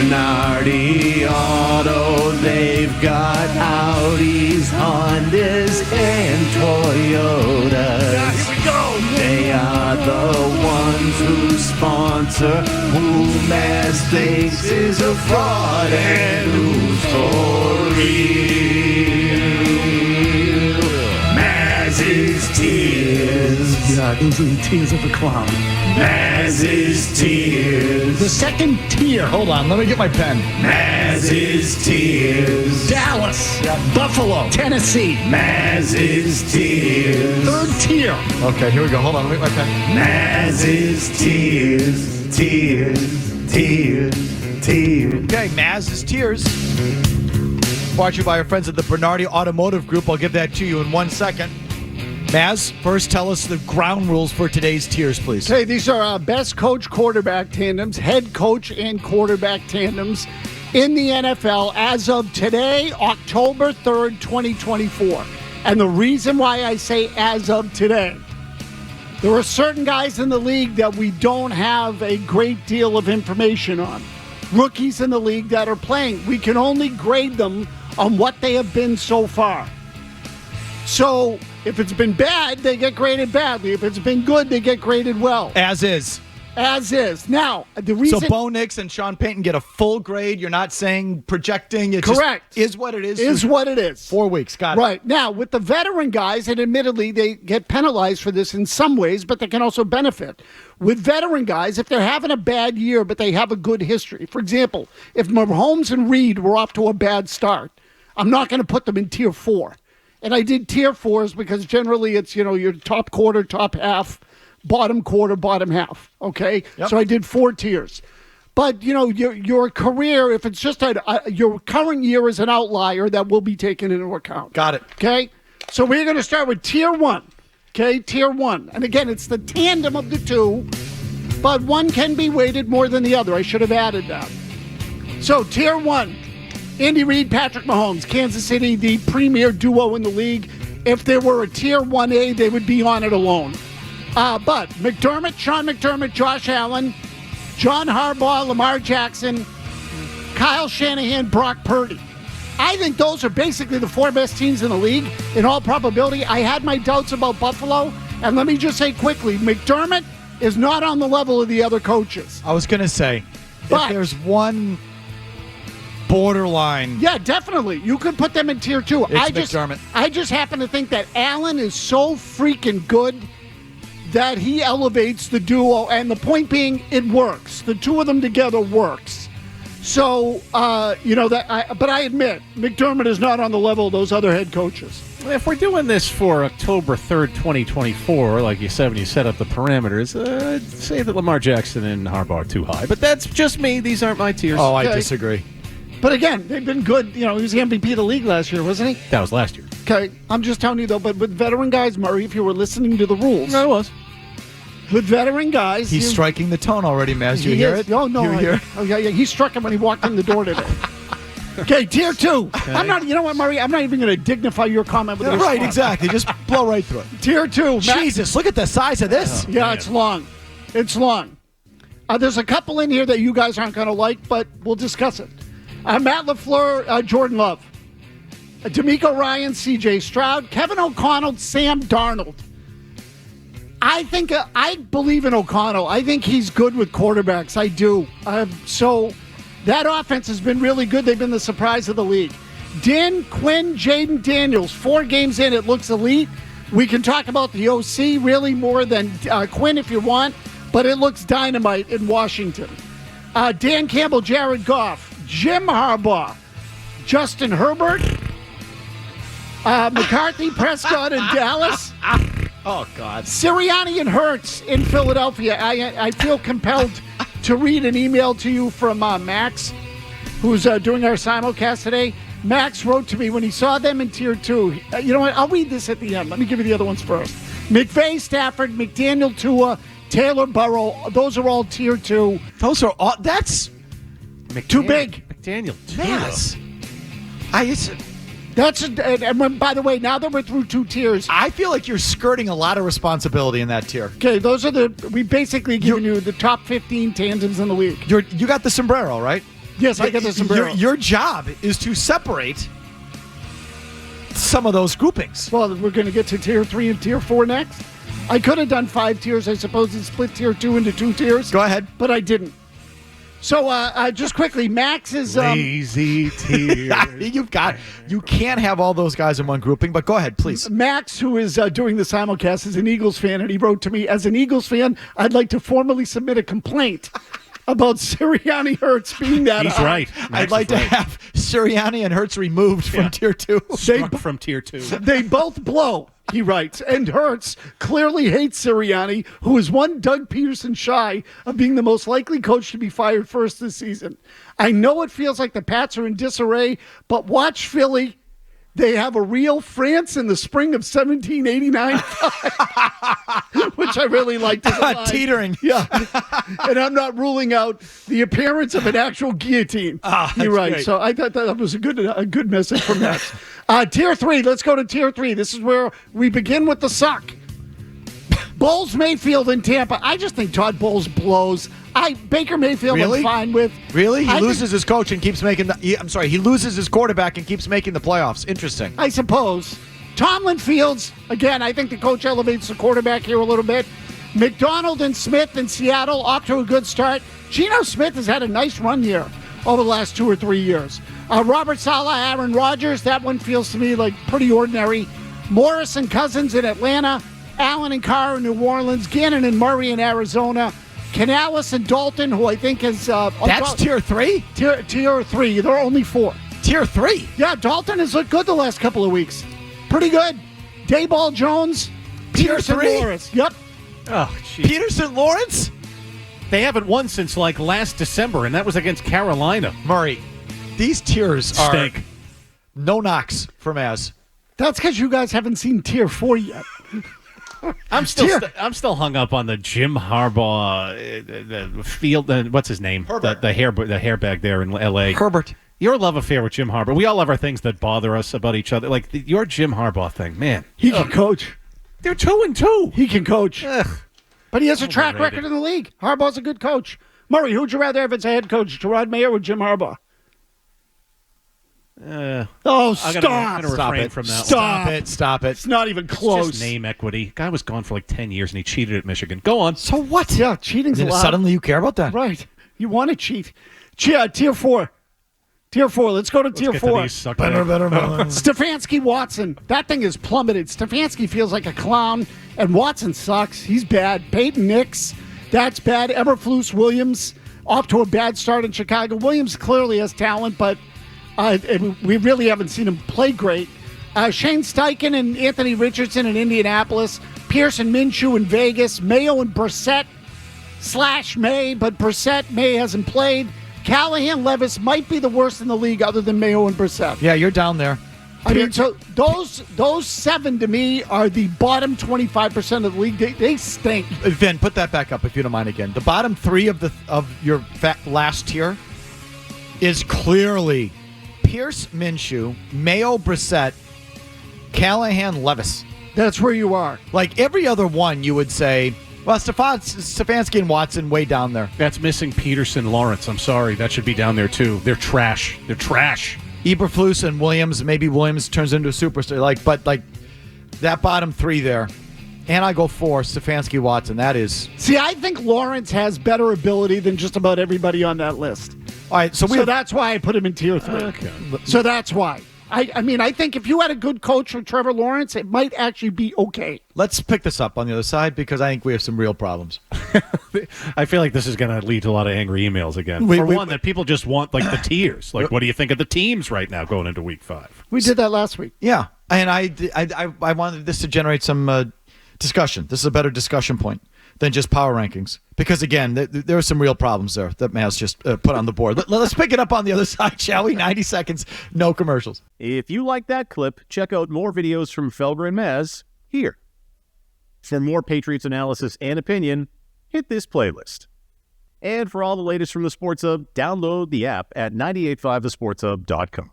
Bernardi Auto, they've got Audis, Hondas, and Toyotas. Here we go. They are the ones who sponsor who Mazz thinks is a fraud and who's for real. Mazz's tears. Yeah, those are the tears of a clown. Mazz's tears. The second tier. Hold on, let me get my pen. Mazz's tears. Dallas, Buffalo, Tennessee. Mazz's tears. Third tier. Okay, here we go. Hold on, let me get my pen. Mazz's tears. Tears. Tears. Tears. Okay, Mazz's Tears. Brought to you by our friends at the Bernardi Automotive Group. I'll give that to you in 1 second. Mazz, first tell us the ground rules for today's tiers, please. Okay, these are best coach quarterback tandems, head coach and quarterback tandems in the NFL as of today, October 3rd, 2024. And the reason why I say as of today, there are certain guys in the league that we don't have a great deal of information on. Rookies in the league that are playing. We can only grade them on what they have been so far. So if it's been bad, they get graded badly. If it's been good, they get graded well. As is. As is. Now, the reason... So Bo Nix and Sean Payton get a full grade. You're not saying projecting. It correct. Just is what it is. Is what it is. 4 weeks. Got it. Right. Now, with the veteran guys, and admittedly, they get penalized for this in some ways, but they can also benefit. With veteran guys, if they're having a bad year, but they have a good history. For example, if Mahomes and Reed were off to a bad start, I'm not going to put them in tier 4. And I did tier 4s because generally it's, your top quarter, top half, bottom quarter, bottom half. Okay? Yep. So I did 4 tiers. But, your career, if it's just your current year is an outlier, that will be taken into account. Got it. Okay? So we're going to start with tier 1. Okay? Tier 1. And again, it's the tandem of the two, but one can be weighted more than the other. I should have added that. So tier 1. Andy Reid, Patrick Mahomes, Kansas City, the premier duo in the league. If there were a tier 1A, they would be on it alone. But McDermott, Sean McDermott, Josh Allen, John Harbaugh, Lamar Jackson, Kyle Shanahan, Brock Purdy. I think those are basically the 4 best teams in the league in all probability. I had my doubts about Buffalo, and let me just say quickly, McDermott is not on the level of the other coaches. I was going to say, But- if there's one borderline. Yeah, definitely. You could put them in tier 2. It's McDermott. I just happen to think that Allen is so freaking good that he elevates the duo, and the point being, it works. The two of them together works. So, but I admit, McDermott is not on the level of those other head coaches. If we're doing this for October 3rd, 2024, like you said when you set up the parameters, I'd say that Lamar Jackson and Harbaugh are too high. But that's just me. These aren't my tiers. Oh, I Okay. disagree. But again, they've been good. He was the MVP of the league last year, wasn't he? That was last year. Okay, I'm just telling you, though, but with veteran guys, Murray, if you were listening to the rules. No, it was. With veteran guys. He's striking the tone already, Mazz. You hear it? Oh, no. You hear it? Oh, yeah. He struck him when he walked in the door today. Okay, tier 2. Okay. I'm not, you know what, Murray? I'm not even going to dignify your comment with a response. Right, exactly. Just blow right through it. Tier 2. Jesus, look at the size of this. Yeah, it's long. It's long. There's a couple in here that you guys aren't going to like, but we'll discuss it. Matt LaFleur, Jordan Love. D'Amico Ryan, C.J. Stroud. Kevin O'Connell, Sam Darnold. I think I believe in O'Connell. I think he's good with quarterbacks. I do. So that offense has been really good. They've been the surprise of the league. Dan Quinn, Jaden Daniels. 4 games in, it looks elite. We can talk about the OC really more than Quinn if you want, but it looks dynamite in Washington. Dan Campbell, Jared Goff, Jim Harbaugh, Justin Herbert, McCarthy, Prescott in Dallas. Oh, God. Sirianni and Hurts in Philadelphia. I feel compelled to read an email to you from Max, who's doing our simulcast today. Max wrote to me when he saw them in tier 2. You know what? I'll read this at the end. Let me give you the other ones first. McVay, Stafford, McDaniel, Tua, Taylor, Burrow. Those are all tier 2. Those are all. That's Too big. McDaniel, Mazz. And by the way, now that we're through 2 tiers, I feel like you're skirting a lot of responsibility in that tier. okay, those are we basically given you the top 15 tandems in the league. You got the sombrero, right? Yes, I get the sombrero. Your job is to separate some of those groupings. Well, we're going to get to tier 3 and tier 4 next. I could have done 5 tiers, I suppose, and split tier 2 into 2 tiers. Go ahead. But I didn't. So, just quickly, Max is... Lazy tears. You can't have all those guys in one grouping, but go ahead, please. Max, who is doing the simulcast, is an Eagles fan, and he wrote to me, as an Eagles fan, I'd like to formally submit a complaint about Sirianni Hurts being that He's high. right. I'd like to have Sirianni and Hurts removed from tier 2. Struck from tier 2. They both blow, he writes. And Hurts clearly hates Sirianni, who is one Doug Peterson shy of being the most likely coach to be fired first this season. I know it feels like the Pats are in disarray, but watch Philly. They have a real France in the spring of 1789, which I really liked. Teetering. Yeah. And I'm not ruling out the appearance of an actual guillotine. You're right. Great. So I thought that was a good message from Max. Tier 3. Let's go to tier 3. This is where we begin with the suck. Bowles Mayfield in Tampa. I just think Todd Bowles blows. Baker Mayfield Really? I'm fine with. Really? He I loses his coach and keeps making he loses his quarterback and keeps making the playoffs. Interesting. I suppose. Tomlin Fields, again, I think the coach elevates the quarterback here a little bit. McDonald and Smith in Seattle, off to a good start. Geno Smith has had a nice run here over the last 2 or 3 years. Robert Saleh, Aaron Rodgers, that one feels to me like pretty ordinary. Morris and Cousins in Atlanta. Allen and Carr in New Orleans. Gannon and Murray in Arizona. Canales and Dalton, who I think is... That's tier 3? Tier 3. There are only 4. Tier 3? Yeah, Dalton has looked good the last couple of weeks. Pretty good. Dayball Jones, Tier Peterson 3? Lawrence. Yep. Oh, jeez. Peterson Lawrence? They haven't won since like last December, and that was against Carolina. Murray, these tiers are Stink. no knocks for Mazz. That's because you guys haven't seen tier 4 yet. I'm still hung up on the Jim Harbaugh the field. What's his name? Herbert. The hairbag there in L.A. Herbert. Your love affair with Jim Harbaugh. We all have our things that bother us about each other. Like your Jim Harbaugh thing, man. He can coach. They're 2-2. He can coach. Ugh. But he has a track Overrated. record in the league. Harbaugh's a good coach. Murray, who'd you rather have as a head coach, Gerard Mayer or Jim Harbaugh? Oh, Oh, I'm stop. gonna Stop refrain it. from that one. Stop. Stop it. It's not even It's close. just name equity. Guy was gone for like 10 years and he cheated at Michigan. Go on. So what? Yeah, cheating's Then allowed. suddenly you care about that? Right. You want to cheat. Tier 4. Tier 4. Let's go to tier Get 4. to these suck Better. Stefanski Watson. That thing has plummeted. Stefanski feels like a clown, and Watson sucks. He's bad. Peyton Nix. That's bad. Eberflus Williams off to a bad start in Chicago. Williams clearly has talent, but we really haven't seen him play great. Shane Steichen and Anthony Richardson in Indianapolis. Pearson Minshew in Vegas. Mayo and Brissett / May, but May hasn't played. Callahan Levis might be the worst in the league other than Mayo and Brissett. Yeah, you're down there. I mean, so those 7 to me are the bottom 25% of the league. They stink. Vin, put that back up if you don't mind again. The bottom 3 of your last tier is clearly Pierce Minshew, Mayo Brissett, Callahan Levis. That's where you are. Like every other one, you would say, well, Stefanski and Watson way down there. That's missing Peterson Lawrence. I'm sorry. That should be down there too. They're trash. They're trash. Eberflus and Williams. Maybe Williams turns into a superstar. But that bottom 3 there. And I go 4, Stefanski, Watson. That is. See, I think Lawrence has better ability than just about everybody on that list. All right, so that's why I put him in tier 3. Okay. So that's why. I mean, I think if you had a good coach for Trevor Lawrence, it might actually be okay. let's pick this up on the other side because I think we have some real problems. I feel like this is going to lead to a lot of angry emails again. That people just want like the tiers. Like, what do you think of the teams right now going into week 5? We did that last week. Yeah, and I wanted this to generate some discussion. This is a better discussion point than just power rankings because, again, there are some real problems there that Mazz just put on the board. Let's pick it up on the other side, shall we? 90 seconds, no commercials. If you like that clip, check out more videos from Felger and Mazz here. For more Patriots analysis and opinion, hit this playlist. And for all the latest from the Sports Hub, download the app at 985thesportshub.com.